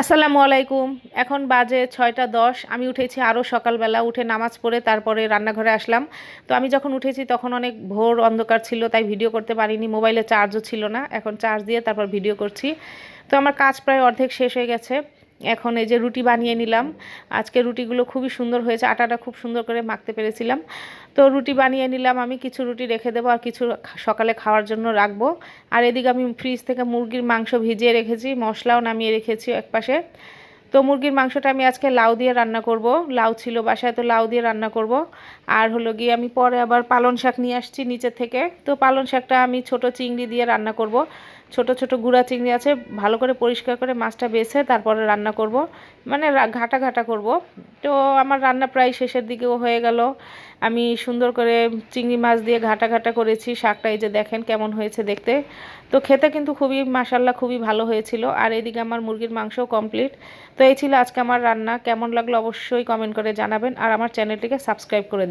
আসসালামু আলাইকুম। এখন বাজে ৬টা ১০। আমি উঠেছি আরও সকালবেলা, উঠে নামাজ পড়ে তারপরে রান্নাঘরে আসলাম। তো আমি যখন উঠেছি তখন অনেক ভোর অন্ধকার ছিল, তাই ভিডিও করতে পারিনি। মোবাইলে চার্জও ছিল না, এখন চার্জ দিয়ে তারপর ভিডিও করছি। তো আমার কাজ প্রায় অর্ধেক শেষ হয়ে গেছে। এখন এই যে রুটি বানিয়ে নিলাম। আজকে রুটিগুলো খুবই সুন্দর হয়েছে, আটাটা খুব সুন্দর করে মাখতে পেরেছিলাম। তো রুটি বানিয়ে নিলাম, আমি কিছু রুটি রেখে দেবো আর কিছু সকালে খাওয়ার জন্য রাখবো। আর এদিকে আমি ফ্রিজ থেকে মুরগির মাংস ভিজিয়ে রেখেছি, মশলাও নামিয়ে রেখেছি একপাশে। তো মুরগির মাংসটা আমি আজকে লাউ দিয়ে রান্না করব। লাউ ছিল বাসায়, তো লাউ দিয়ে রান্না করব। আর হলো গিয়ে আমি পরে আবার পালং শাক নিয়ে আসছি নিচে থেকে। তো পালং শাকটা আমি ছোট চিংড়ি দিয়ে রান্না করব। ছোট ছোট গুঁড়া চিংড়ি আছে, ভালো করে পরিষ্কার করে মাছটা বেছে তারপরে রান্না করব, মানে ঘাটা ঘাটা করব। তো আমার রান্না প্রায় শেষের দিকেও হয়ে গেল। আমি সুন্দর করে চিংড়ি মাছ দিয়ে ঘাটা ঘাটা করেছি শাকটা, এই যে দেখেন কেমন হয়েছে দেখতে। তো খেতে কিন্তু খুবই মাশাল্লাহ খুবই ভালো হয়েছিল। আর এদিকে আমার মুরগির মাংসও কমপ্লিট। তো এই ছিল আজকে আমার রান্না। কেমন লাগলো অবশ্যই কমেন্ট করে জানাবেন, আর আমার চ্যানেলটিকে সাবস্ক্রাইব করে